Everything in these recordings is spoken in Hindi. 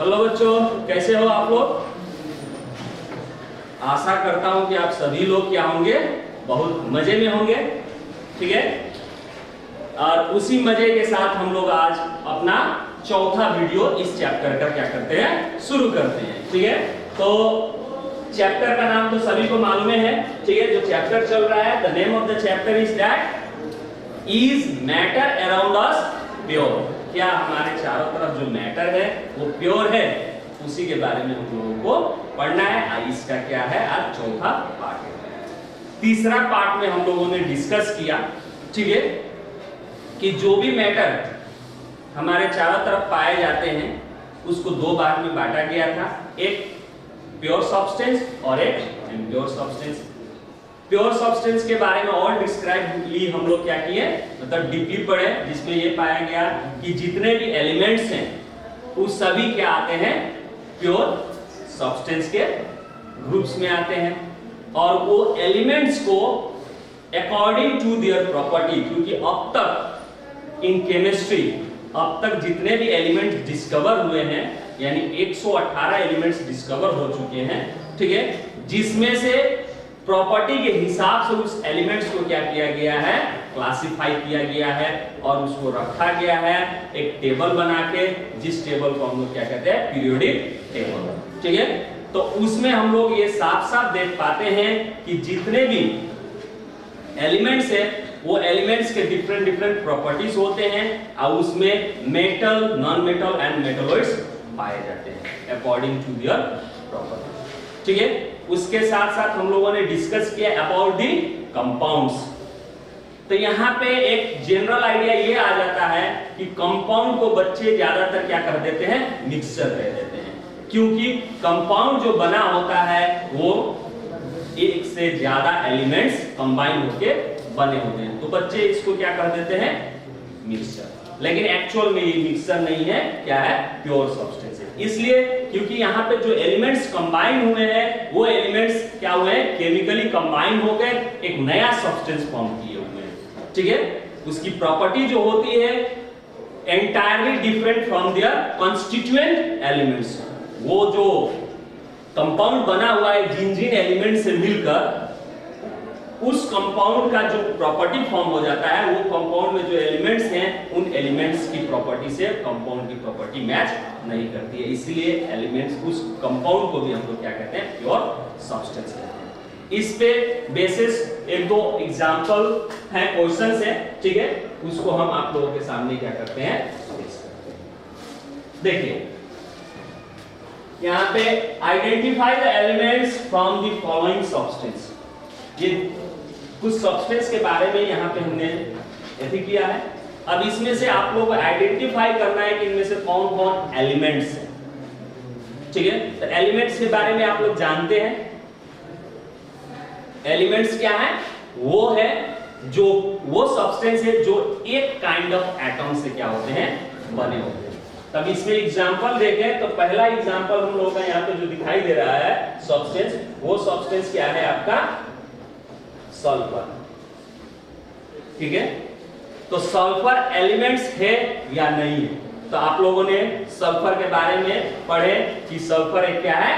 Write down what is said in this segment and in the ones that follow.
हेलो बच्चों, कैसे हो आप लोग? आशा करता हूं कि आप सभी लोग क्या होंगे, बहुत मजे में होंगे। ठीक है, और उसी मजे के साथ हम लोग आज अपना चौथा वीडियो इस चैप्टर का क्या करते हैं, शुरू करते हैं। ठीक है, तो चैप्टर का नाम तो सभी को मालूम है। ठीक है, जो चैप्टर चल रहा है, the name of the chapter is that is matter around us pure. क्या हमारे चारों तरफ जो मैटर है वो प्योर है, उसी के बारे में हम लोगों को पढ़ना है। इसका क्या है, आज चौथा पार्ट है। तीसरा पार्ट में हम लोगों ने डिस्कस किया, ठीक है, कि जो भी मैटर हमारे चारों तरफ पाए जाते हैं उसको दो भाग में बांटा गया था, एक प्योर सब्सटेंस और एक इम्प्योर सब्सटेंस। प्योर सब्सटेंस के बारे में और डिस्क्राइबली हम लोग क्या किए, मतलब डीपली पढ़े, जिसमें ये पाया गया कि जितने भी एलिमेंट्स हैं वो सभी क्या आते हैं, प्योर सब्सटेंस के ग्रुप्स में आते हैं। और वो एलिमेंट्स को अकॉर्डिंग टू देयर प्रॉपर्टी, क्योंकि अब तक इन केमिस्ट्री अब तक जितने भी एलिमेंट्स डिस्कवर हुए हैं, यानी 118 एलिमेंट्स डिस्कवर हो चुके हैं, ठीक है, जिसमें से प्रॉपर्टी के हिसाब से उस एलिमेंट्स को क्या किया गया है, क्लासिफाई किया गया है और उसको रखा गया है एक टेबल बना के, जिस टेबल को हम लोग क्या कहते हैं, पीरियोडिक टेबल। ठीक है, तो उसमें हम लोग ये साफ साफ देख पाते हैं कि जितने भी एलिमेंट्स है वो एलिमेंट्स के डिफरेंट डिफरेंट प्रॉपर्टीज होते हैं और उसमें metal, non metal and metalloids पाए जाते हैं अकॉर्डिंग टू देयर प्रॉपर्टी। ठीक है, उसके साथ साथ हम लोगों ने डिस्कस किया अबाउट दी कंपाउंड्स। तो यहाँ पे एक जनरल आइडिया ये आ जाता है कि कंपाउंड को बच्चे ज्यादातर क्या कर देते हैं, मिक्सचर कह देते हैं, क्योंकि कंपाउंड जो बना होता है वो एक से ज्यादा एलिमेंट्स कंबाइन होके बने होते हैं, तो बच्चे इसको क्या कर देते हैं, मिक्सचर। लेकिन एक्चुअल में ये मिक्सचर नहीं है, क्या है, प्योर सब्सटेंस है। इसलिए क्योंकि यहाँ पे जो एलिमेंट्स कंबाइन हुए हैं वो एलिमेंट्स क्या हुए हैं, केमिकली कंबाइन हो गए, एक नया सब्सटेंस फॉर्म किए हुए हैं। ठीक है, उसकी प्रॉपर्टी जो होती है entirely different from their constituent elements. वो जो कंपाउंड बना हुआ है जिन जिन एलिमेंट से मिलकर, उस कंपाउंड का जो प्रॉपर्टी फॉर्म हो जाता है, वो कंपाउंड में जो एलिमेंट्स हैं उन एलिमेंट्स की प्रॉपर्टी से कंपाउंड की प्रॉपर्टी मैच नहीं करती है, इसलिए एलिमेंट्स उस कंपाउंड को भी हम लोग क्या कहते हैं, प्योर सब्सटेंस कहते हैं। इस पे बेसिस एक दो एग्जांपल हैं, क्वेश्चंस हैं, ठीक है, उसको हम आप लोगों के सामने क्या करते हैं, देखिए यहाँ पे identify the elements from the following substance. ये कुछ सब्सटेंस के बारे में यहाँ पे हमने ऐसे किया है। अब इसमें से आप लोगों को आइडेंटिफाई करना है कि इनमें से कौन कौन एलिमेंट्स हैं। ठीक है, तो एलिमेंट्स के बारे में आप लोग जानते हैं, एलिमेंट्स क्या है, वो है जो वो सब्सटेंस है जो एक काइंड ऑफ एटम से क्या होते हैं, बने होते हैं। तब इसमें एग्जांपल देखें तो पहला एग्जांपल हम लोगों का यहाँ पे जो दिखाई दे रहा है सब्सटेंस, वो सब्सटेंस क्या है, आपका सल्फर। ठीक है, तो सल्फर एलिमेंट्स है या नहीं है, तो आप लोगों ने सल्फर के बारे में पढ़े कि सल्फर एक क्या है,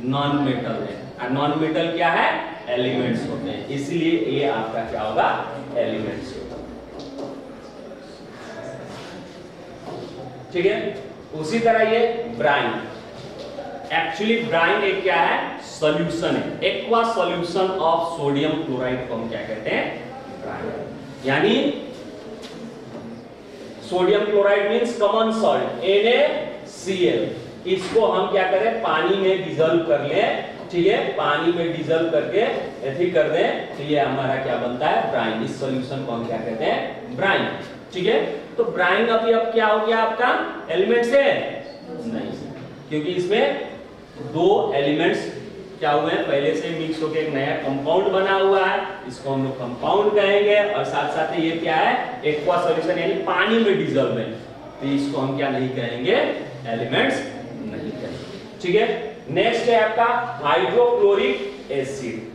नॉन मेटल है, और नॉन मेटल क्या है, एलिमेंट्स होते हैं, इसलिए ये आपका क्या होगा, एलिमेंट्स होगा। ठीक है, उसी तरह ये ब्राइन, एक्चुअली ब्राइन एक क्या है, सॉल्यूशन है, aqua solution of sodium chloride को हम क्या कहते हैं, ब्राइन। यानी sodium chloride means common salt NaCl, इसको हम क्या करें, पानी में डिसॉल्व कर लें। ठीक है, पानी में डिसॉल्व करके ऐसे कर दें तो ये हमारा क्या बनता है, ब्राइन। इस सॉल्यूशन को हम क्या कहते हैं, ब्राइन। ठीक है, तो ब्राइन अभी अब क्या हो गया, आपका एलिमेंट से नहीं, क्योंकि इसमें दो एलिमेंट्स क्या हुए हैं, पहले से मिक्स होकर एक नया कंपाउंड बना हुआ है, इसको हम लोग कंपाउंड कहेंगे, और साथ साथ ये क्या है, एक्वा सॉल्यूशन यानी पानी में डिसॉल्व है, तो इसको हम क्या नहीं कहेंगे, एलिमेंट्स नहीं कहेंगे। ठीक है, नेक्स्ट है आपका हाइड्रोक्लोरिक एसिड।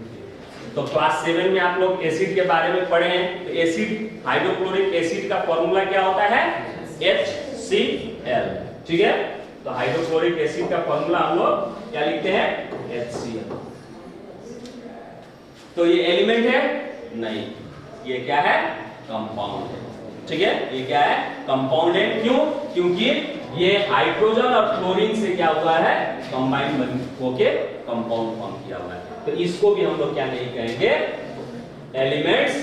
तो क्लास 7 में आप लोग एसिड के बारे में पढ़े हैं, तो एसिड, हाइड्रोक्लोरिक एसिड का फॉर्मूला क्या होता है, HCl। ठीक है, तो हाइड्रोक्लोरिक एसिड का फॉर्मूला हम लोग क्या लिखते हैं, HCl। तो ये एलिमेंट है नहीं, ये क्या है, कंपाउंड है। ठीक है, ये क्या है, कंपाउंड है। क्यों? क्योंकि ये हाइड्रोजन और क्लोरीन से क्या हुआ है, कंबाइन होके कंपाउंड फॉर्म किया हुआ है। तो इसको भी हम लोग क्या नहीं कहेंगे, एलिमेंट्स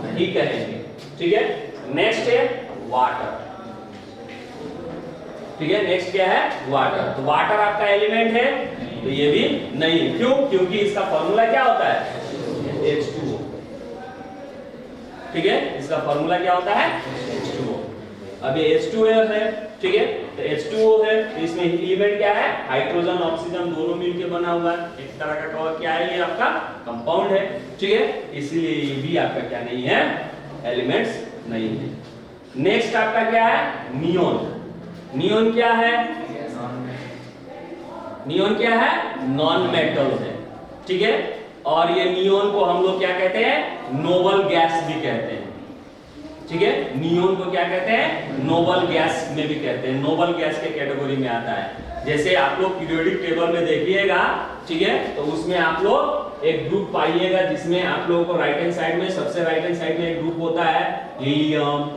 नहीं कहेंगे। ठीक है, नेक्स्ट है वाटर। ठीक है, नेक्स्ट क्या है, वाटर। तो वाटर आपका एलिमेंट है, तो ये भी नहीं। क्यों? क्योंकि इसका फॉर्मूला क्या होता है, H2O। ठीक है, इसका फॉर्मूला क्या होता है, H2O। अब ये H2O है, ठीक है, तो H2O है, तो इसमें एलिमेंट क्या है, हाइड्रोजन ऑक्सीजन दोनों मिलके बना हुआ है, एक तरह का क्या है, ये आपका कंपाउंड है। ठीक है, इसलिए ये भी आपका क्या नहीं है, एलिमेंट्स नहीं है। नेक्स्ट आपका क्या है, नियोन। नियोन क्या है, नियोन क्या है, नॉन मेटल है। ठीक है, और ये नियोन को हम लोग क्या कहते हैं, नोबल गैस भी कहते हैं। ठीक है, नियोन को क्या कहते हैं, नोबल गैस में भी कहते हैं, नोबल गैस के कैटेगरी में आता है। जैसे आप लोग पीरियोडिक टेबल में देखिएगा, ठीक है, तो उसमें आप लोग एक ग्रुप पाइएगा जिसमें आप लोगों को राइट हैंड साइड में, सबसे राइट हैंड साइड में एक ग्रुप होता है हीलियम,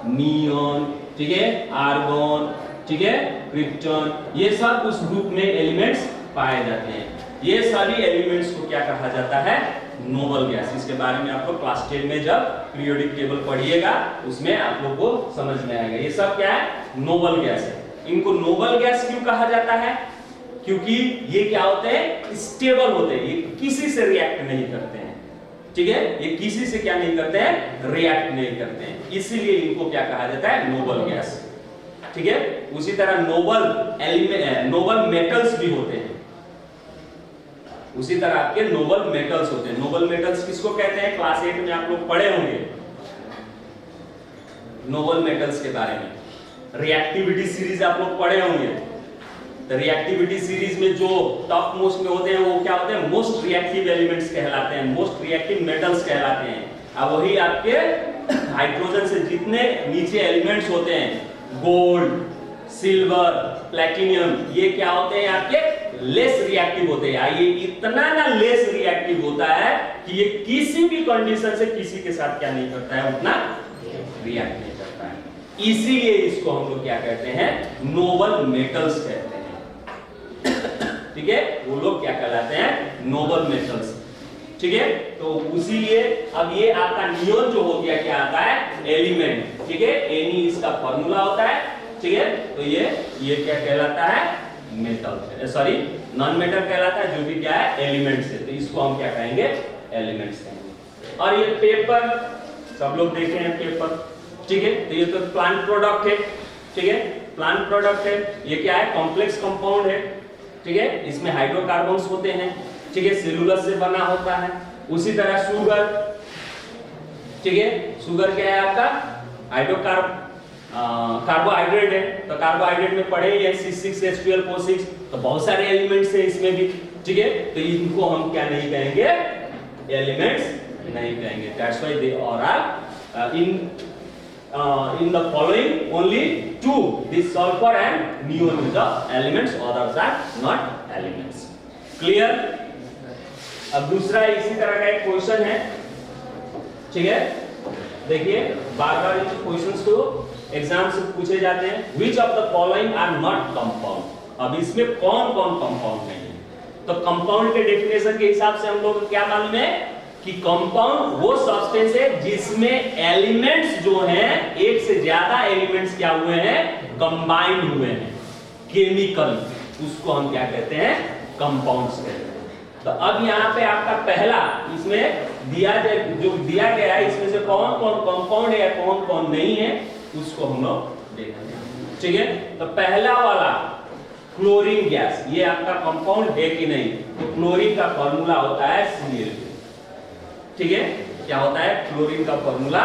नियोन, ठीक है, आर्गन, ठीक है, क्रिप्टन, ये सब उस ग्रुप में एलिमेंट्स पाए जाते हैं। ये सभी एलिमेंट्स को क्या कहा जाता है, नोबल गैस। इसके बारे में आप लोग क्लास 10 में जब पीरियोडिक टेबल पढ़िएगा उसमें आप लोग को समझ में आएगा। ये सब क्या है, नोबल गैस है। इनको नोबल गैस क्यों कहा जाता है, क्योंकि ये क्या होते हैं, स्टेबल होते हैं, ये किसी से रिएक्ट नहीं करते हैं। ठीक है, ये किसी से क्या नहीं करते हैं, रिएक्ट नहीं करते हैं, इसीलिए इनको क्या कहा जाता है, नोबल गैस। ठीक है, उसी तरह नोबल एलिमेंट, नोबल मेटल्स भी होते हैं। उसी तरह आपके नोबल मेटल्स होते हैं। नोबल मेटल्स किसको कहते हैं, क्लास 8 में आप लोग पढ़े होंगे नोबल मेटल्स के बारे में। रिएक्टिविटी सीरीज आप लोग पढ़े होंगे। तो रिएक्टिविटी सीरीज में जो टॉप मोस्ट में होते हैं वो क्या होते हैं, मोस्ट रिएक्टिव एलिमेंट्स कहलाते हैं, मोस्ट रिएक्टिव मेटल्स कहलाते हैं। अब वही आपके हाइड्रोजन से जितने नीचे एलिमेंट्स होते हैं, गोल्ड, सिल्वर, प्लैटिनियम, ये क्या होते हैं, आपके लेस रिएक्टिव होते हैं। ये इतना ना लेस रिएक्टिव होता है कि ये किसी भी कंडीशन से किसी के साथ क्या नहीं करता है, उतना रिएक्ट नहीं करता है। इसीलिए इसको हम लोग क्या कहते हैं, नोबल मेटल्स कहते हैं। ठीक है, वो लोग क्या कहलाते हैं, नोबल मेटल्स। ठीक है, तो उसीलिए अब ये आपका नियोन जो हो गया क्या आता है, एलिमेंट। ठीक है, एनी इसका फॉर्मूला होता है। ठीक है, तो ये क्या कहलाता है, मेटल, सॉरी नॉन मेटल कहलाता है, जो भी क्या है, एलिमेंट्स है। तो इसको हम क्या कहेंगे, एलिमेंट्स कहेंगे। और ये पेपर सब लोग देखे हैं, पेपर। ठीक है, तो ये तो प्लांट प्रोडक्ट है। ठीक है, प्लांट प्रोडक्ट है। ये क्या है, कॉम्प्लेक्स कंपाउंड है। ठीक है, इसमें हाइड्रोकार्बन्स होते हैं। ठीक है, सेलुलोज से बना होता है। उसी तरह शुगर, ठीक है, शुगर क्या है आपका, कार्बोहाइड्रेट है। तो कार्बोहाइड्रेट में पढ़े ही है C6H12O6, तो बहुत सारे एलिमेंट्स है इसमें भी। ठीक है, तो इनको हम क्या नहीं कहेंगे, एलिमेंट्स नहीं कहेंगे। That's why they are in the following only two, this sulfur and neon is the elements, others are not elements. Clear? अब दूसरा इसी तरह का एक क्वेश्चन है। ठीक है, देखिए बार-बार इन क्वेश्चंस को एग्जाम से पूछे जाते हैं। Which of the following are not compound? अब इसमें कौन-कौन कंपाउंड नहीं है? तो कंपाउंड के डेफिनेशन के हिसाब से हम लोग को क्या मालूम है कि कंपाउंड वो सब्सटेंस है जिसमें एलिमेंट्स जो हैं, एक से ज्यादा एलिमेंट्स क्या हुए हैं, कंबाइंड हुए हैं केमिकल, उसको हम क्या कहते हैं, कंपाउंड्स कहते हैं। तो अब यहाँ पे आपका पहला इसमें जो दिया गया है, इसमें से कौन कौन कंपाउंड है या कौन कौन नहीं है, उसको हम लोग देखेंगे। ठीक है, तो पहला वाला क्लोरीन गैस, ये आपका कंपाउंड है कि नहीं, तो क्लोरीन का फॉर्मूला होता है Cl2। ठीक है, क्या होता है, क्लोरीन का फॉर्मूला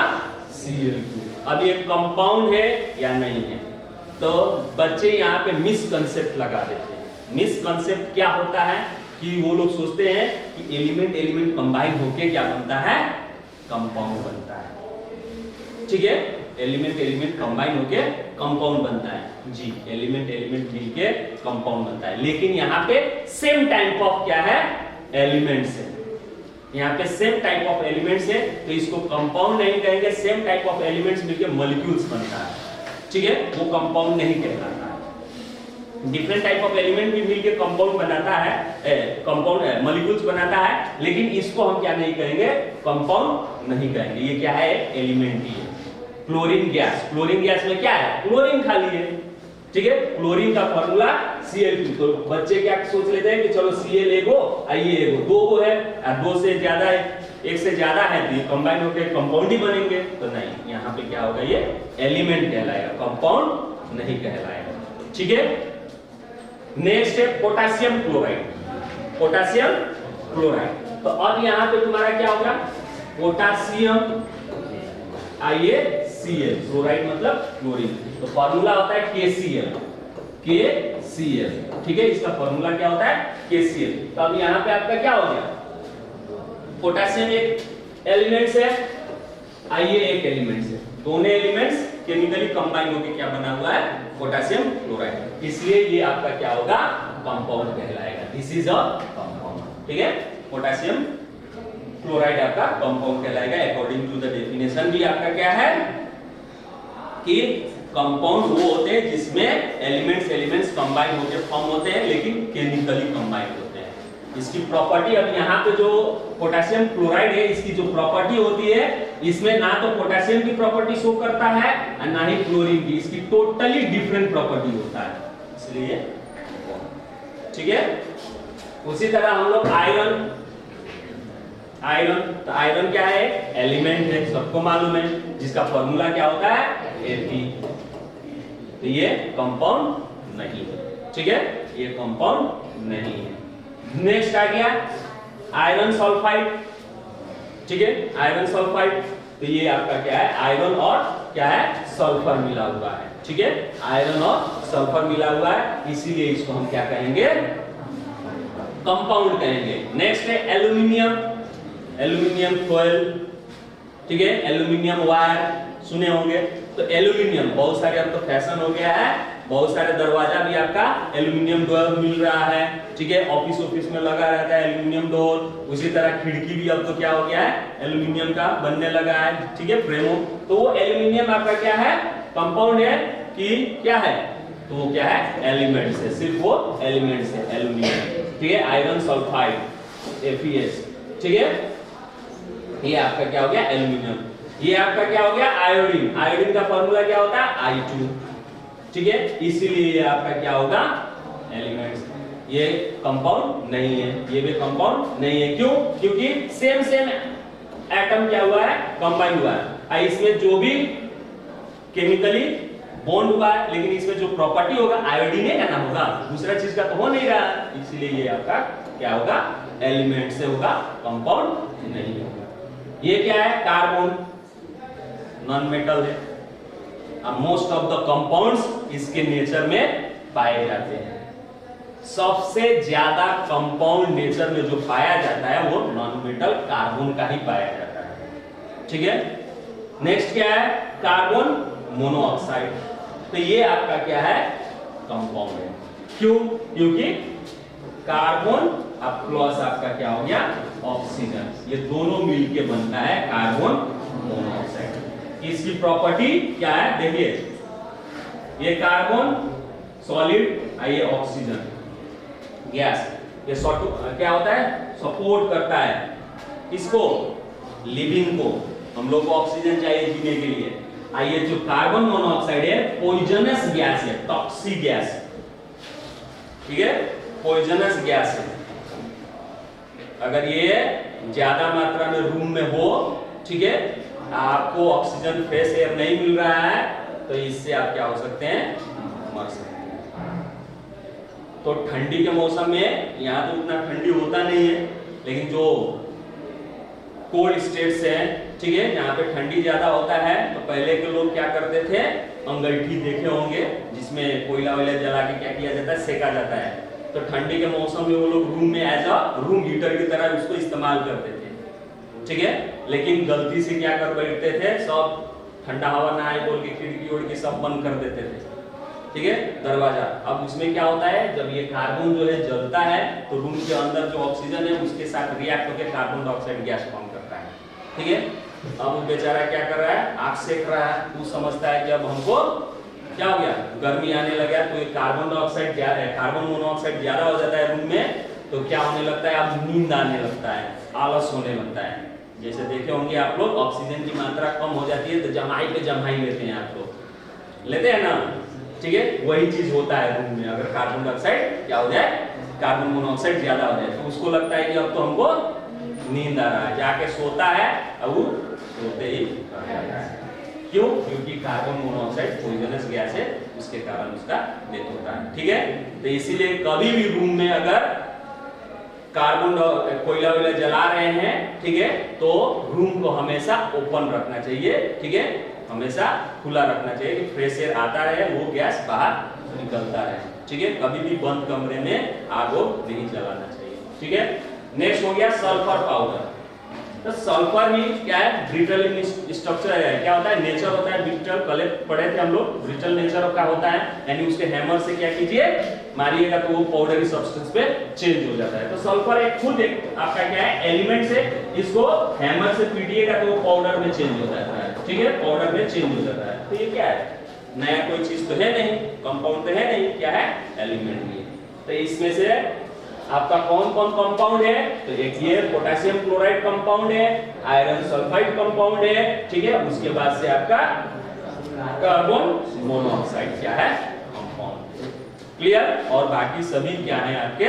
Cl2। अब ये कंपाउंड है या नहीं है, तो बच्चे यहाँ पे मिसकंसेप्ट लगा देते हैं। मिसकंसेप्ट क्या होता है कि वो लोग सोचते हैं कि एलिमेंट कंबाइन होके क्या बनता है, कंपाउंड बनता है। ठीक है, एलिमेंट एलिमेंट कंबाइन होके कंपाउंड बनता है जी, एलिमेंट एलिमेंट मिलके कंपाउंड बनता है। लेकिन यहाँ पे सेम टाइप ऑफ क्या है, एलिमेंट्स है, यहाँ पे सेम टाइप ऑफ एलिमेंट्स है, तो इसको कंपाउंड नहीं कहेंगे, सेम टाइप ऑफ एलिमेंट्स मिलके मॉलिक्यूल्स बनता है, ठीक है, वो कंपाउंड नहीं कहलाता है। डिफरेंट टाइप ऑफ एलिमेंट भी मिलके कंपाउंड बनाता है, कंपाउंड मॉलिक्यूल्स बनाता है, लेकिन इसको हम क्या नहीं कहेंगे, कंपाउंड नहीं कहेंगे। ये क्या है, एलिमेंट ही है। क्लोरीन गैस, क्लोरीन गैस में क्या है, क्लोरीन खाली है, ठीक है, क्लोरीन का फार्मूला Cl2। तो बच्चे क्या सोच लेते हैं कि चलो Cl एगो आइए एगो, दो गो है और दो से ज्यादा है, एक से ज्यादा है तो ये कंबाइन होकर कंपाउंड ही बनेंगे, तो नहीं, यहाँ पे क्या होगा, ये एलिमेंट कहलाएगा, कंपाउंड नहीं कहलाएगा, ठीक है। नेक्स्ट है पोटेशियम क्लोराइड, पोटेशियम क्लोराइड। तो अब यहाँ पे तुम्हारा क्या होगा, पोटेशियम AgCl, क्लोराइड मतलब क्लोरीन, तो फार्मूला होता है KCl, ठीक है, इसका फार्मूला क्या होता है, KCl। तो अब यहाँ पे आपका क्या हो गया, पोटेशियम एक एलिमेंट्स है, Ia एक एलिमेंट्स है, दोनों एलिमेंट्स केमिकली कंबाइन होकर क्या बना हुआ है, पोटेशियम क्लोराइड, इसलिए ये आपका क्या होगा, कंपाउंड कहलाएगा, दिस इज अ कंपाउंड, ठीक है, पोटेशियम क्लोराइड आपका कंपाउंड कहलाएगा। अकॉर्डिंग टू द डेफिनेशन भी आपका क्या है कि कंपाउंड वो होते हैं जिसमें एलिमेंट्स एलिमेंट्स कंबाइन होकर फॉर्म होते हैं, लेकिन केमिकली कंबाइन होते हैं। इसकी प्रॉपर्टी, अब यहाँ पे जो पोटेशियम क्लोराइड है, इसकी जो प्रॉपर्टी होती है, इसमें ना तो पोटेशियम की प्रॉपर्टी शो करता है और ना ही क्लोरीन की, इसकी टोटली डिफरेंट प्रॉपर्टी होता है, इसलिए, ठीक है। उसी तरह हम लोग आयरन, तो आयरन क्या है, एलिमेंट है, सबको मालूम है, जिसका फॉर्मूला क्या होता है, Fe, तो ये कंपाउंड नहीं है, ठीक है, ये कंपाउंड नहीं है। नेक्स्ट आ गया आयरन सल्फाइड, ठीक है, आयरन सल्फाइड, तो ये आपका क्या है, आयरन और क्या है, सल्फर मिला हुआ है, ठीक है, आयरन और सल्फर मिला हुआ है, इसीलिए इसको हम क्या कहेंगे, कंपाउंड कहेंगे। नेक्स्ट है एल्यूमिनियम, एल्यूमिनियम फॉयल, ठीक है, एल्यूमिनियम वायर सुने होंगे, तो एल्यूमिनियम बहुत सारे, अब तो फैशन हो गया है, बहुत सारे दरवाजा भी आपका एल्यूमिनियम डोर मिल रहा है, ठीक है, ऑफिस में लगा रहता है एल्यूमिनियम डोर, उसी तरह खिड़की भी अब तो क्या हो गया है, एल्यूमिनियम का बनने लगा है, ठीक है, फ्रेमो, तो वो एल्यूमिनियम आपका क्या है, कंपाउंड है कि क्या है, तो वो क्या है, एलिमेंट्स है, सिर्फ वो एलिमेंट्स है एल्यूमिनियम, ठीक है। आयरन सल्फाइड FeS, ठीक है, ये आपका क्या हो गया, एल्यूमिनियम। ये आपका क्या हो गया, आयोडीन, आयोडीन का फार्मूला क्या होता है, I2, ठीक है, इसीलिए ये आपका क्या होगा, एलिमेंट्स, ये कंपाउंड नहीं है, ये भी कंपाउंड नहीं है, क्यों, क्योंकि सेम एटम क्या हुआ है, कंबाइन हुआ है, इसमें जो भी केमिकली बॉन्ड हुआ है, लेकिन इसमें जो प्रॉपर्टी होगा आयोडीन का ना होगा, दूसरा चीज का तो हो नहीं रहा, इसलिए ये आपका क्या होगा, एलिमेंट से होगा, कंपाउंड नहीं होगा। ये क्या है, कार्बन, नॉन मेटल है, मोस्ट ऑफ द कंपाउंड्स इसके नेचर में पाए जाते हैं, सबसे ज्यादा कंपाउंड नेचर में जो पाया जाता है वो नॉन मेटल कार्बन का ही पाया जाता है, ठीक है। नेक्स्ट क्या है, कार्बन मोनोऑक्साइड, तो ये आपका क्या है, कंपाउंड है, क्यों, क्योंकि कार्बन अब प्लस आपका क्या हो गया, ऑक्सीजन, ये दोनों मिलके बनता है कार्बन मोनोऑक्साइड। इसकी प्रॉपर्टी क्या है, देखिए, ये कार्बन सॉलिड, ये ऑक्सीजन गैस, ये क्या होता है, सपोर्ट करता है इसको, लिविंग को, हम लोग को ऑक्सीजन चाहिए जीने के लिए। ये जो कार्बन मोनोऑक्साइड है पॉइजनस गैस है, टॉक्सिक गैस, ठीक है, पॉइजनस गैस है, अगर ये ज्यादा मात्रा में रूम में हो, ठीक है, आपको ऑक्सीजन फ्रेश एयर नहीं मिल रहा है, तो इससे आप क्या हो सकते हैं, मर सकते हैं। तो ठंडी के मौसम में यहाँ तो उतना ठंडी होता नहीं है, लेकिन जो कोल्ड स्टेट्स हैं, ठीक है, जहाँ पे ठंडी ज्यादा होता है, तो पहले के लोग क्या करते थे, अंगीठी देखे होंगे जिसमें कोयला वैला जला के क्या किया जाता है, सेका जाता है, तो ठंडी के मौसम में वो लोग रूम में एज अ रूम हीटर की तरह उसको इस्तेमाल करते थे, ठीक है, लेकिन गलती से क्या कर बैठते थे, सब ठंडा हवा ना आए बोल के खिड़की उड़ के सब बंद कर देते थे, ठीक है, दरवाजा। अब उसमें क्या होता है, जब ये कार्बन जो है जलता है तो रूम के अंदर जो ऑक्सीजन है उसके साथ रिएक्ट होकर कार्बन डाइऑक्साइड गैस फॉर्म करता है, ठीक है। अब वो बेचारा क्या कर रहा है, आग सेक रहा है, वो समझता है कि अब हमको क्या हो गया, गर्मी आने लगा, तो ये कार्बन डाइऑक्साइड ज्यादा है, कार्बन मोनोऑक्साइड ज्यादा हो जाता है रूम में, तो क्या होने लगता है, अब नींद आने लगता है, आलस होने लगता है। जैसे देखे होंगे आप लोग, ऑक्सीजन की मात्रा कम हो जाती है तो जमाई पे जमाई लेते हैं, आप लोग लेते हैं ना, ठीक है। वही चीज होता है रूम में, अगर कार्बन डाइऑक्साइड क्या हो जाए, कार्बन मोनोऑक्साइड ज्यादा हो जाए, तो उसको लगता है कि अब तो हमको नींद आ रहा है, जाके सोता है, अब वो सोते ही क्यों, क्योंकि कार्बन मोनोऑक्साइड पॉइजनस गैस है, उसके कारण उसका डेथ होता है, ठीक है। तो इसीलिए कभी भी रूम में अगर कार्बन कोयला वोयला जला रहे हैं, ठीक है, तो रूम को हमेशा ओपन रखना चाहिए, ठीक है, हमेशा खुला रखना चाहिए कि फ्रेश एयर आता रहे, वो गैस बाहर निकलता रहे, ठीक है। कभी भी बंद कमरे में आग नहीं जलाना चाहिए, ठीक है। नेक्स्ट हो गया सल्फर पाउडर। तो सल्फर ही क्या है, ब्रिटल इन स्ट्रक्चर है, क्या होता है, नेचर होता है ब्रिटल, कल पढ़े थे हम लोग, ब्रिटल नेचर का होता है, यानी उसके हैमर से क्या कीजिए, मारिएगा तो वो पाउडरी सब्सटेंस पे चेंज हो जाता है। तो सल्फर एक खुद एक आपका क्या है, एलिमेंट से, इसको हैमर से पीटिएगा तो वो पाउडर में चेंज हो जाता है, ठीक है, पाउडर में चेंज हो जाता है। तो ये क्या है, नया कोई चीज तो है नहीं, कंपाउंड तो है नहीं, क्या है, एलिमेंट ही है। तो इसमें से आपका कौन कौन कंपाउंड है, तो एक ये पोटेशियम क्लोराइड कंपाउंड है, आयरन सल्फाइड कंपाउंड है, ठीक है, उसके बाद से आपका कार्बन मोनोऑक्साइड क्या है, कंपाउंड, क्लियर। और बाकी सभी क्या है आपके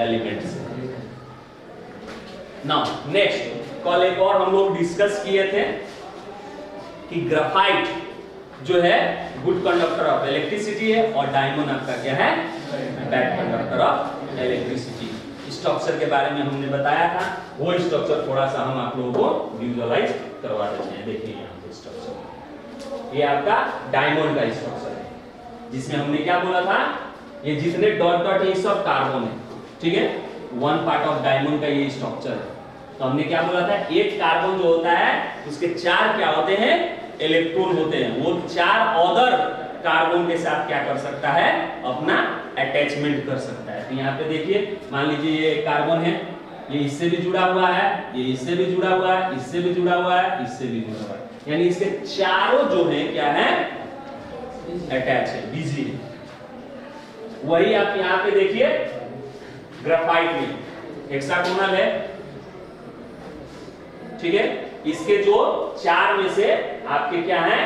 एलिमेंट्स। नाउ नेक्स्ट, कल एक और हम लोग डिस्कस किए थे कि ग्राफाइट जो है गुड कंडक्टर ऑफ इलेक्ट्रिसिटी है, और डायमंड आपका क्या है, bad conductor of electricity. Structure के बारे में हमने बताया था, वो स्ट्रक्चर थोड़ा सा हम आप लोगों को विजुअलाइज करवा देते हैं। देखिए यहाँ पे स्ट्रक्चर, ये आपका डायमंड का स्ट्रक्चर है, जिसमें हमने क्या बोला था, ये जितने डॉट डॉट ये सब कार्बन है, ठीक है, वन पार्ट ऑफ डायमंड का ये स्ट्रक्चर है। तो हमने क्या बोला था, एक कार्बन जो होता है उसके 4 क्या होते हैं, इलेक्ट्रॉन होते हैं, वो 4 अदर कार्बन के साथ क्या कर सकता है, अपना अटैचमेंट कर सकता है। तो यहाँ पे देखिए, मान लीजिए ये कार्बन है, ये इससे भी जुड़ा हुआ है, ये इससे भी जुड़ा हुआ है, इससे भी जुड़ा हुआ है, इससे भी जुड़ा हुआ है, यानी इसके चारों जो है क्या है, अटैच है, बिजी है। वही आप यहाँ पे देखिए ग्राफाइट में हेक्सागोनल है, ठीक है, इसके जो 4 में से आपके क्या है,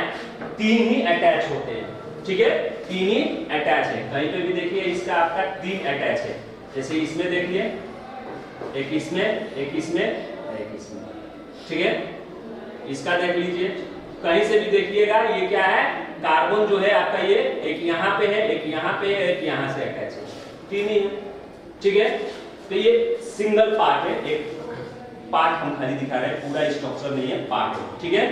3 ही अटैच होते हैं, ठीक है, 3 ही अटैच है। कहीं पे भी देखिए इसका आपका 3 अटैच है, जैसे इसमें देखिए, एक इसमें, एक इसमें, एक इसमें, ठीक है। इसका देख लीजिए, कहीं से भी देखिएगा, ये क्या है, कार्बन जो है आपका ये एक यहाँ पे है, एक यहाँ पे है, एक यहाँ से अटैच है, 3 ही है, ठीक है। तो ये सिंगल पार्ट है, एक पार्ट हम खाली दिखा रहे हैं, पूरा स्ट्रक्चर नहीं है, पार्ट है, ठीक है।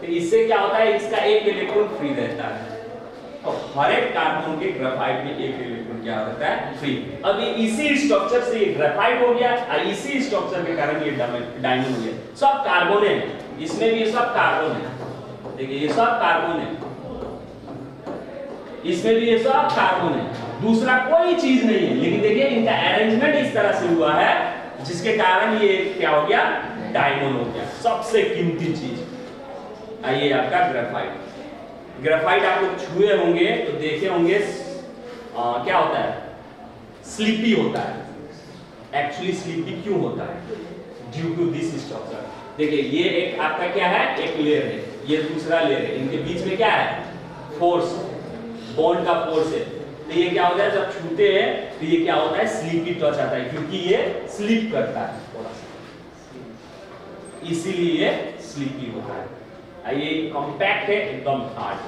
तो इससे क्या होता है, इसका एक इलेक्ट्रॉन फ्री रहता है, तो हर एक कार्बन के ग्राफाइट में एक इलेक्ट्रॉन क्या रहता है, फ्री। अब ये इसी स्ट्रक्चर से ये ग्राफाइट हो गया, और इसी स्ट्रक्चर के कारण ये डायमंड हो गया। सब कार्बन है, इसमें भी ये सब कार्बन है, देखिए ये सब कार्बन है, इसमें भी ये सब कार्बन है, दूसरा कोई चीज नहीं है। लेकिन देखिए इनका अरेंजमेंट इस तरह से हुआ है, जिसके कारण ये क्या हो गया, डायमंड हो गया, सबसे कीमती चीज। आइए आपका ग्राफाइट, ग्राफाइट आप लोग छुए होंगे तो देखे होंगे, क्या होता है, स्लीपी होता है। एक्चुअली स्लीपी क्यों होता है, ड्यू टू दिस स्ट्रक्चर। देखिए ये एक आपका क्या है, एक लेयर है, ये दूसरा लेयर है, इनके बीच में क्या है, फोर्स, बॉन्ड का फोर्स है। तो ये क्या होता है, जब छूते हैं तो ये क्या होता है, स्लीपी टच आता है, क्योंकि ये स्लीप करता है थोड़ा सा, इसीलिए ये स्लीपी होता है। ये कॉम्पैक्ट है, एकदम हार्ड,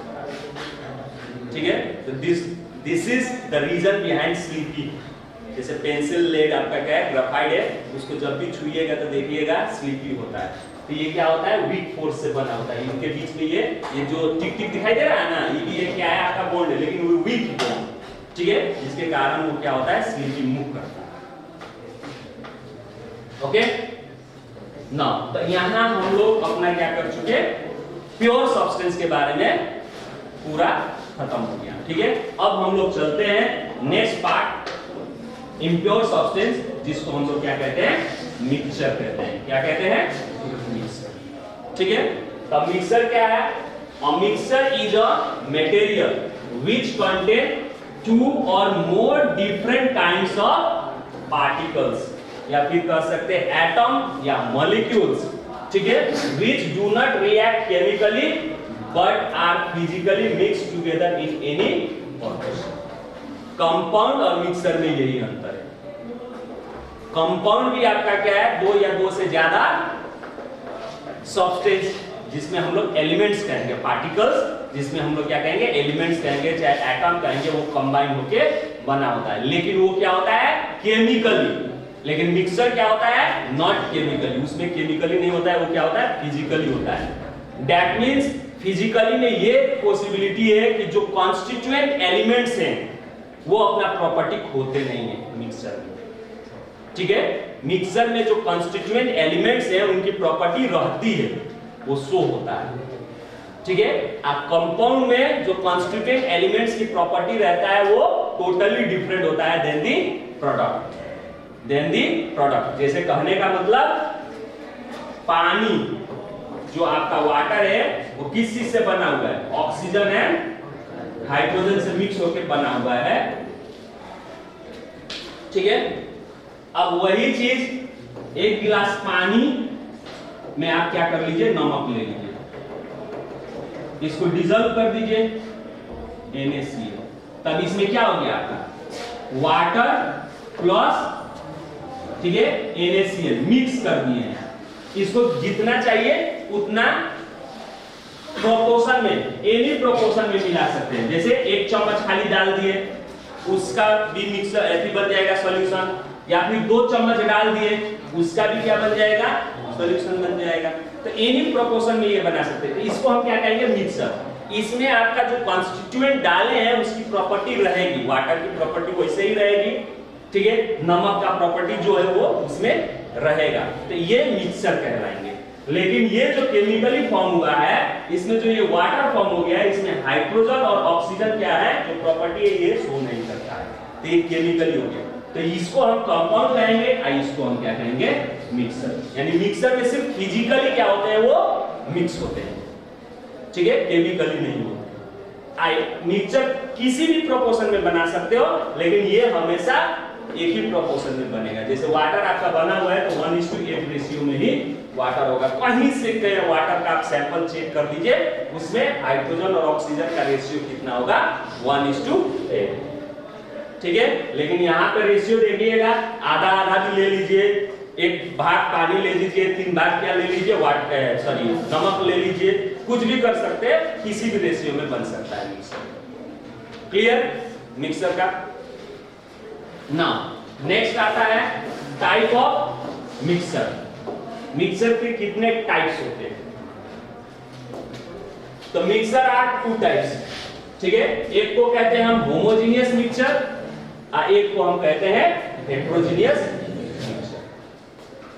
ठीक है। तो this is the reason behind slippery. जैसे पेंसिल लेड आपका क्या है, ग्राफाइट है, उसको जब भी छुइएगा तो देखिएगा स्लीपी होता है। तो ये क्या होता है, वीक फोर्स से बना होता है, इनके बीच में ये जो टिक टिक दिखाई दे रहा है ना, ये भी ये क्या है आपका बॉन्ड है, लेकिन वो वीक बॉन्ड, ठीक है, जिसके कारण वो क्या होता है, स्लीपी मूव करता है। ओके ना, तो यहाँ हम लोग अपना क्या कर चुके, प्योर सब्सटेंस के बारे में पूरा खत्म हो गया। ठीक है, अब हम लोग चलते हैं नेक्स्ट पार्ट, इम्प्योर सब्सटेंस, जिसको हम लोग क्या कहते हैं, मिक्सचर कहते हैं। क्या कहते हैं, मिक्सचर। ठीक है, तब मिक्सचर क्या है? A mixture is a material which contain two or more different kinds of particles, या फिर कह सकते हैं एटम या मॉलिक्यूल्स, ठीक है, which do not react chemically but are physically mixed together in any proportion. Compound और मिक्सर में यही अंतर है। कंपाउंड भी आपका क्या है, दो या दो से ज्यादा सब्सटेंस, जिसमें हम लोग एलिमेंट्स कहेंगे, पार्टिकल्स जिसमें हम लोग क्या कहेंगे, एलिमेंट्स कहेंगे, चाहे एटम कहेंगे, वो कंबाइन होके बना होता है। लेकिन वो क्या होता है, केमिकली। लेकिन मिक्सर क्या होता है, नॉट केमिकली, उसमें केमिकली नहीं होता है, वो क्या होता है, फिजिकली होता है। दैट मींस फिजिकली में ये पॉसिबिलिटी है कि जो कॉन्स्टिट्यूएंट एलिमेंट्स हैं वो अपना प्रॉपर्टी खोते नहीं है मिक्सर में। ठीक है, मिक्सर में जो कॉन्स्टिट्यूएंट एलिमेंट्स हैं उनकी प्रॉपर्टी रहती है, वो शो होता है। ठीक है, अब कंपाउंड में जो कॉन्स्टिट्यूएंट एलिमेंट्स की प्रॉपर्टी रहता है वो टोटली डिफरेंट होता है देन दी प्रोडक्ट। जैसे कहने का मतलब, पानी जो आपका वाटर है वो किस चीज से बना हुआ है, ऑक्सीजन एंड हाइड्रोजन से मिक्स होकर बना हुआ है। ठीक है, अब वही चीज एक गिलास पानी में आप क्या कर लीजिए, नमक ले लीजिए, इसको डिजोल्व कर दीजिए NaCl, तब इसमें क्या हो गया आपका वाटर प्लस, ठीक है, NaCl मिक्स कर दिए हैं। इसको जितना चाहिए उतना प्रोपोर्शन में, एनी प्रोपोर्शन में मिला सकते हैं। जैसे एक चम्मच खाली डाल दिए, उसका भी मिक्सर ऐसी बन जाएगा सॉल्यूशन, या फिर 2 चम्मच डाल दिए, उसका भी क्या बन जाएगा, सॉल्यूशन बन जाएगा। तो एनी प्रोपोर्शन में ये बना सकते हैं। तो इसको हम क्या कहेंगे, मिक्सर। इसमें आपका जो कॉन्स्टिट्यूएंट डाले हैं उसकी प्रॉपर्टी रहेगी, वाटर की प्रॉपर्टी वैसे ही रहेगी, ठीक है, नमक का प्रॉपर्टी जो है वो उसमें रहेगा। तो ये मिक्सर कहलाएंगे। लेकिन ये जो केमिकली फॉर्म हुआ है, इसमें जो ये वाटर फॉर्म हो गया है, इसमें हाइड्रोजन और ऑक्सीजन क्या है, जो प्रॉपर्टी है, ये शो नहीं करता है, तो ये केमिकली हो गया। तो इसको हम कंपाउंड कहेंगे और इसको हम क्या कहेंगे, मिक्सर। यानी मिक्सर में सिर्फ फिजिकली क्या होते हैं, वो मिक्स होते हैं, ठीक है, केमिकली नहीं होते। मिक्सचर किसी भी प्रोपोर्शन में बना सकते हो, लेकिन ये हमेशा एक ही प्रोपोर्शन में बनेगा। जैसे वाटर आपका बना हुआ है तो 1:8 रेशियो में ही वाटर होगा। कहीं से कहीं वाटर का आप सैंपल चेक कर दीजिए, उसमें हाइड्रोजन और ऑक्सीजन का रेशियो कितना होगा, 1:8, ठीक है। लेकिन यहाँ पे रेशियो देखिएगा, आधा आधा भी ले लीजिए, एक भाग पानी ले लीजिए, 3 भाग क्या ले लीजिए, नमक ले लीजिए, कुछ भी कर सकते हैं, किसी भी रेशियो में बन सकता है मिक्सर। क्लियर मिक्सर का। नाउ नेक्स्ट आता है टाइप ऑफ मिक्सर। मिक्सर के कितने टाइप्स होते हैं? तो मिक्सर आर 2 टाइप्स, ठीक है। एक को कहते हैं हम होमोजेनियस मिक्सचर और एक को हम कहते हैं heterogeneous mixture.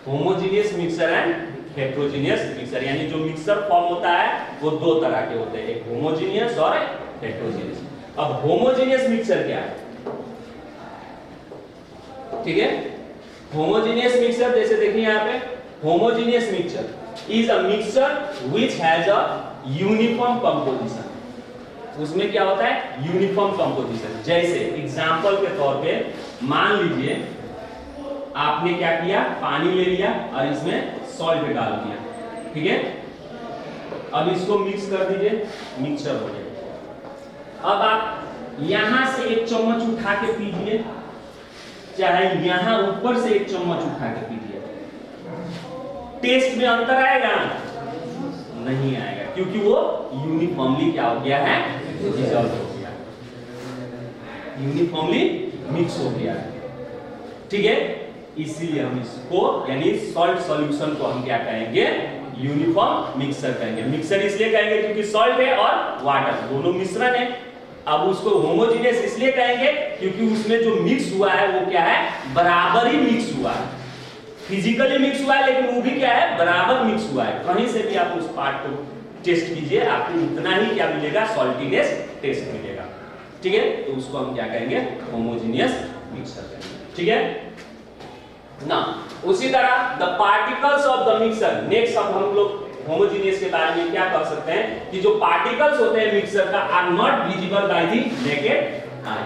Homogeneous mixture and heterogeneous mixture, यानी जो मिक्सर फॉर्म होता है वो 2 तरह के होते हैं, एक होमोजेनियस और हेटेरोजेनियस। अब होमोजेनियस मिक्सचर क्या है, ठीक है। होमोजेनियस मिक्सचर जैसे देखिए यहाँ पे, homogeneous mixture is a mixture which has a uniform composition. उसमें क्या होता है, यूनिफॉर्म कंपोजिशन। जैसे एग्जांपल के तौर पे मान लीजिए आपने क्या किया, पानी ले लिया और इसमें सॉल्ट डाल दिया, ठीक है। अब इसको मिक्स कर दीजिए, मिक्सचर हो गया। अब आप यहां से 1 चम्मच उठा के पीजिए, चाहे यहां ऊपर से 1 चम्मच उठा के पीजिए, टेस्ट में अंतर आएगा? नहीं आएगा, क्योंकि वो यूनिफॉर्मली क्या हो गया है, डिसॉल्व हो गया, यूनिफॉर्मली मिक्स हो गया है, ठीक है। इसीलिए हम इसको यानी सॉल्ट सॉल्यूशन को हम क्या कहेंगे, यूनिफॉर्म मिक्सर कहेंगे। मिक्सर इसलिए कहेंगे क्योंकि सॉल्ट है और वाटर दोनों मिश्रण है। अब उसको होमोजेनियस इसलिए कहेंगे क्योंकि उसमें जो मिक्स हुआ है वो क्या है, बराबर ही मिक्स हुआ है। फिजिकली मिक्स हुआ है लेकिन वो भी क्या है, बराबर मिक्स हुआ है। कहीं से भी आप उस पार्ट को टेस्ट कीजिए, आपको उतना ही क्या मिलेगा, सॉल्टीनेस टेस्ट मिलेगा। ठीक है, तो उसको हम क्या कहेंगे, होमोजेनियस मिक्सर कहेंगे। ठीक है ना। उसी तरह the particles of the mixer, next अब हम लोग होमोजेनियस के बारे में क्या कह सकते हैं कि जो पार्टिकल्स होते हैं मिक्सर का are not visible by the naked eye,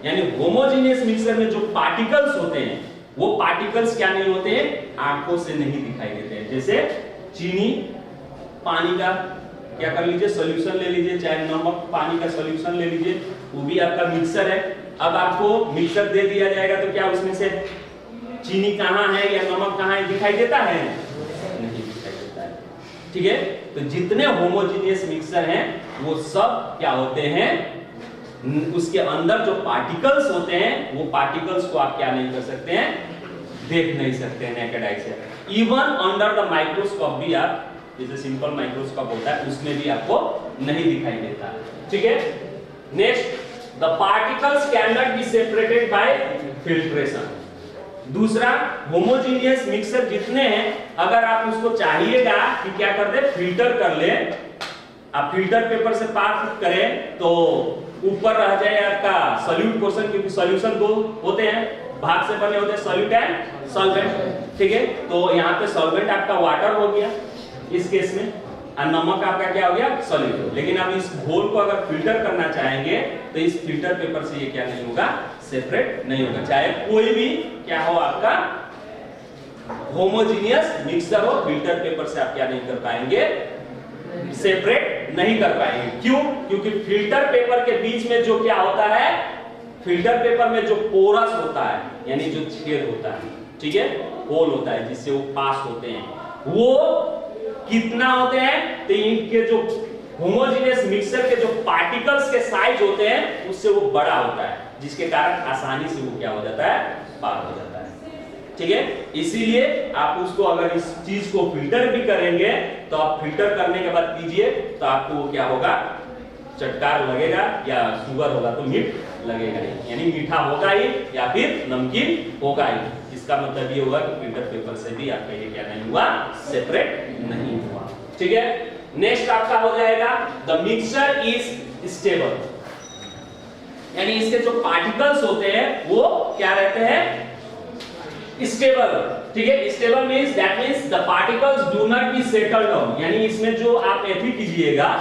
यानी होमोजेनियस मिक्सर में जो पार्टिकल्स होते हैं वो पार्टिकल्स क्या नहीं होते हैं, आंखों से नहीं दिखाई देते हैं। जैसे चीनी, पानी का क्या कर लीजिए, सॉल्यूशन ले लीजिए, चाहे नमक पानी का सॉल्यूशन ले लीजिए, वो भी आपका मिक्सर है। अब आपको मिक्सर दे दिया जाएगा तो क्या उसमें से चीनी कहाँ है या नमक कहाँ है दिखाई देता है, नहीं दिखाई देता है। ठीक है, तो जितने होमोजेनियस मिक्सर हैं वो सब क्या होते हैं, उसके अंदर जो पार्टिकल्स होते हैं वो पार्टिकल्स को आप क्या नहीं कर सकते हैं, देख नहीं सकते हैं नेकेड आई से। इवन अंडर द माइक्रोस्कोप भी आप, जैसे सिंपल माइक्रोस्कोप होता है उसमें भी आपको नहीं दिखाई देता। ठीक है, next the particles can not be separated by filtration. दूसरा, होमोजेनियस मिक्सर जितने हैं अगर आप उसको चाहिएगा कि क्या कर दे, फिल्टर कर ले, आप फिल्टर पेपर से पास करें तो ऊपर रह जाए आपका सॉल्यूट पोर्शन, क्योंकि सॉल्यूशन दो होते हैं, भाग से बने होते हैं, सॉल्यूट एंड सॉल्वेंट। ठीक है, तो यहाँ पे सॉल्वेंट आपका वाटर हो गया इस केस में, और नमक आपका क्या हो गया, सॉल्यूट। लेकिन आप इस घोल को अगर फिल्टर करना चाहेंगे तो इस फिल्टर पेपर से ये क्या नहीं होगा, सेपरेट नहीं होगा। चाहे कोई भी क्या हो आपका होमोजेनियस मिक्सर हो, फिल्टर पेपर से आप क्या नहीं कर पाएंगे, सेपरेट नहीं कर पाएंगे। क्यों? क्योंकि फिल्टर पेपर के बीच में जो क्या होता है, फिल्टर पेपर में जो पोरस होता है, यानी जो छेद होता है, ठीक है, होल होता है जिससे वो पास होते हैं, वो कितना होते हैं, तो इनके जो होमोजेनियस मिक्सर के जो पार्टिकल्स के साइज होते हैं उससे वो बड़ा होता है, जिसके कारण आसानी से वो क्या हो जाता है, पार हो जाता है। ठीक है, इसीलिए आप उसको अगर इस चीज को फिल्टर भी करेंगे तो आप फिल्टर करने के बाद कीजिए तो आपको वो क्या होगा, चटकार लगेगा, या शुगर होगा तो मीठ लगेगा ही, यानी मीठा होगा ही या फिर नमकीन होगा ही। इसका मतलब ये होगा कि फिल्टर पेपर से भी आपका ये क्या नहीं हुआ, सेपरेट नहीं हुआ। ठीक है, नेक्स्ट आपका हो जाएगा द मिक्सचर इज स्टेबल, यानी इसके जो पार्टिकल्स होते हैं वो क्या रहते हैं, स्टेबल। ठीक है, stable means that means the particles do not be settle down, यानी इसमें जो आप एथी कीजिएगा,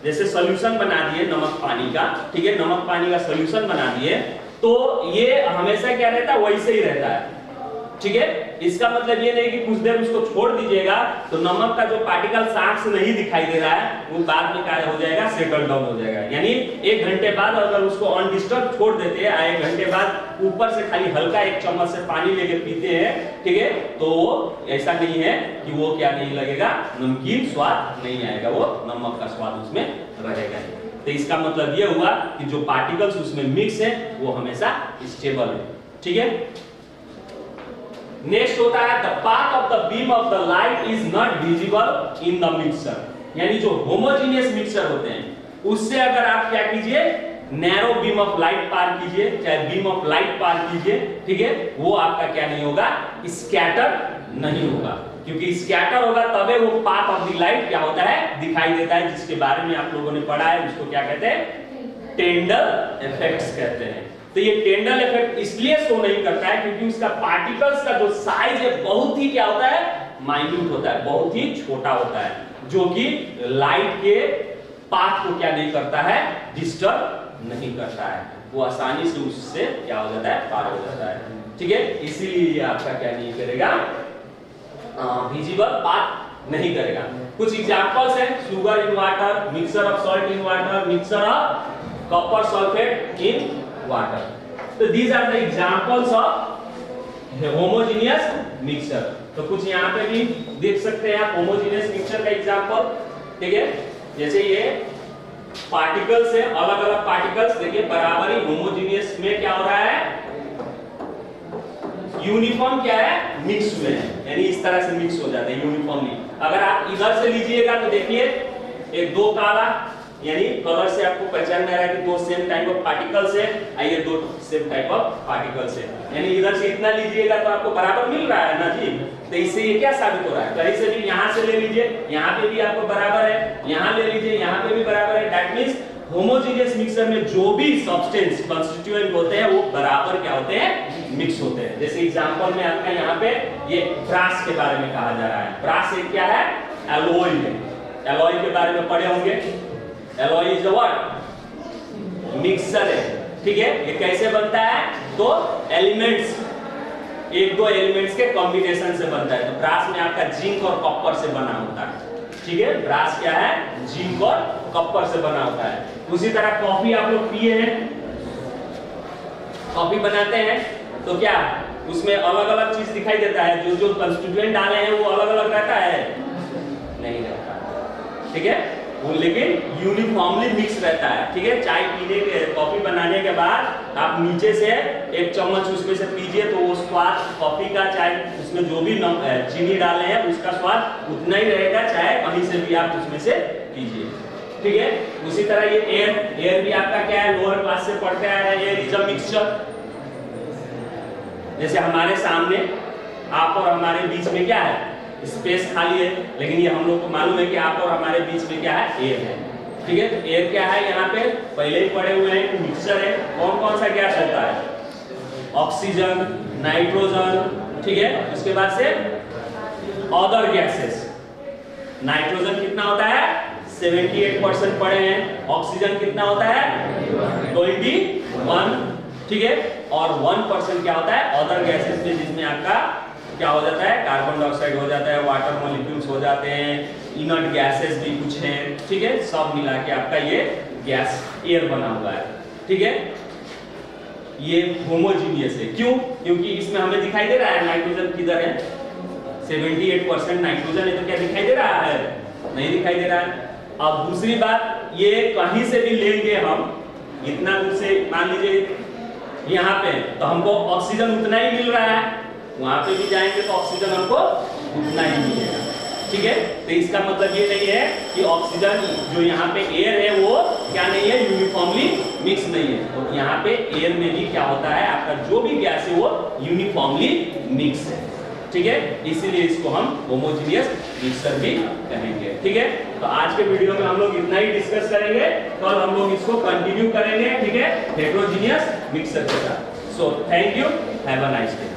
जैसे सॉल्यूशन बना दिए नमक पानी का, ठीक है, नमक पानी का सॉल्यूशन बना दिए तो ये हमेशा क्या रहता है, वैसे ही रहता है। ठीक है, इसका मतलब ये नहीं कि कुछ देर उसको छोड़ दीजिएगा तो नमक का जो पार्टिकल आंख से नहीं दिखाई दे रहा है वो बाद में क्या हो जाएगा, सेटल डाउन हो जाएगा। यानी 1 घंटे बाद अगर उसको अनडिस्टर्ब छोड़ देते हैं, 1 घंटे बाद ऊपर से खाली हल्का 1 चम्मच से पानी लेके पीते हैं, ठीक है, तो ऐसा नहीं है कि वो क्या नहीं लगेगा, नमकीन स्वाद नहीं आएगा, वो नमक का स्वाद उसमें रहेगा। तो इसका मतलब ये हुआ कि जो पार्टिकल्स उसमें मिक्स है वो हमेशा स्टेबल है। ठीक है, नेक्स्ट होता है the path of the beam of the light is not visible in the mixer, यानी जो होमोजेनियस मिक्सर होते हैं उससे अगर आप क्या कीजिए, नैरो बीम ऑफ लाइट पार कीजिए, चाहे बीम ऑफ लाइट पार कीजिए, ठीक है, वो आपका क्या नहीं होगा, स्कैटर नहीं होगा, क्योंकि स्कैटर होगा तबे वो पाथ ऑफ द लाइट क्या होता है, दिखाई देता है, जिसके बारे में आप लोगों ने पढ़ा है, उसको क्या कहते हैं, टेंडल इफेक्ट्स कहते हैं। तो ये टेंडल इफेक्ट इसलिए शो नहीं करता है क्योंकि उसका पार्टिकल्स का जो साइज है बहुत ही क्या होता है, माइन्यूट होता है, बहुत ही छोटा होता है, जो कि लाइट के पाथ को क्या नहीं करता है, डिस्टर्ब नहीं करता है, वो आसानी से उससे क्या हो जाता है, पार हो जाता है। ठीक है, इसीलिए ये आपका क्या नहीं करेगा, विजिबल पाथ नहीं करेगा। कुछ एग्जांपल्स हैं, sugar in water, mixture of salt in water, mixture of copper sulphate in water. तो these are the examples of homogeneous mixture। तो कुछ यहाँ पे भी देख सकते हैं आप homogeneous mixture का एग्जांपल। ठीक है, जैसे ये पार्टिकल्स है, अलग अलग पार्टिकल्स, देखिए बराबर ही होमोजेनियस में क्या हो रहा है, यूनिफॉर्म क्या है, मिक्स हुए हैं, यानी इस तरह से मिक्स हो जाते हैं यूनिफॉर्मली। अगर आप इधर से लीजिएगा तो देखिए एक 2 काला यानी कलर से आपको पहचान में आ रहा है कि दो सेम टाइप ऑफ पार्टिकल्स है, आइए दो सेम टाइप ऑफ पार्टिकल्स है, यानी इधर से इतना लीजिएगा तो आपको बराबर मिल रहा है ना जी। तो इससे ये क्या साबित हो रहा है, कहीं से भी यहाँ से ले लीजिए, यहाँ पे भी आपको बराबर है, यहाँ ले लीजिए, यहाँ पे भी बराबर है। दैट मींस होमोजेनियस मिक्सचर में जो भी सब्सटेंस कंस्टिट्यूएंट होते हैं वो बराबर क्या होते हैं, मिक्स होते हैं। जैसे एग्जांपल में आपका यहाँ पे ये ब्रास के बारे में कहा जा रहा है। ब्रास एक क्या है, एलॉय है। एलॉय के बारे में पढ़े होंगे, alloy is a what, mixture है, ठीक है। ये कैसे बनता है, तो एलिमेंट्स, एक दो एलिमेंट्स के कॉम्बिनेशन से बनता है। तो ब्रास में आपका जिंक और कॉपर से बना होता है, ठीक है। ब्रास क्या है, जिंक और कॉपर से बना होता है। उसी तरह कॉफी आप लोग पिए हैं, कॉफी बनाते हैं तो क्या उसमें अलग अलग चीज दिखाई देता है, जो जो कंस्टिट्यूएंट डाले हैं वो अलग अलग रहता है, नहीं रहता, ठीक है, वो लेकिन यूनिफॉर्मली मिक्स रहता है, ठीक है। चाय पीने के, कॉफी बनाने के बाद आप नीचे से एक चम्मच उसमें से पीजिए तो वो स्वाद कॉफी का, चाहे उसमें जो भी चीनी डाले हैं उसका स्वाद उतना ही रहेगा, चाहे कहीं से भी आप उसमें से पीजिए, ठीक है। उसी तरह ये एयर, एयर भी आपका क्या है, लोअर क्लास से पढ़ते आ रहे हैं, एयर इज अ मिक्सचर। जैसे हमारे सामने आप और हमारे बीच में क्या है, स्पेस खाली है, लेकिन ये हम लोग को मालूम है कि आप और हमारे बीच में क्या है, एयर है, ठीक है। तो एयर क्या है, यहाँ पे पहले ही पढ़े हुए हैं, मिक्सचर है। कौन कौन सा गैस होता है, ऑक्सीजन, नाइट्रोजन, ठीक है। उसके बाद से अदर गैसेस, नाइट्रोजन कितना होता है, 78% पढ़े हैं। ऑक्सीजन कितना होता है, 21, ठीक है। और 1% क्या होता है, अदर गैसेस में, जिसमें आपका क्या हो जाता है, कार्बन डाइऑक्साइड हो जाता है, वाटर मॉलिक्यूल्स हो जाते हैं, इनर्ट गैसेस भी कुछ हैं, ठीक है। सब मिला के आपका ये गैस एयर बना हुआ है, ठीक है। ये होमोजीनियस है, क्यों, क्योंकि इसमें हमें दिखाई दे रहा है नाइट्रोजन किधर है, 78% नाइट्रोजन है, तो क्या दिखाई दे रहा है, नहीं दिखाई दे रहा है। अब दूसरी बात, ये कहीं से भी लेंगे हम, इतना दूर से मान लीजिए यहाँ पे, तो हमको ऑक्सीजन उतना ही मिल रहा है, वहां पे भी जाएंगे तो ऑक्सीजन हमको उतना ही मिलेगा, ठीक है। तो इसका मतलब ये नहीं है कि ऑक्सीजन जो यहाँ पे एयर है वो क्या नहीं है, यूनिफॉर्मली मिक्स नहीं है। तो यहाँ पे एयर में भी क्या होता है, आपका जो भी गैस है वो यूनिफॉर्मली मिक्स है, ठीक है। इसीलिए इसको हम होमोजेनियस मिक्सचर भी कहेंगे, ठीक है। तो आज के वीडियो में हम लोग इतना ही डिस्कस करेंगे, कल हम लोग इसको कंटिन्यू करेंगे, ठीक है, हेटेरोजेनियस मिक्सचर के साथ। So thank you, have a nice day.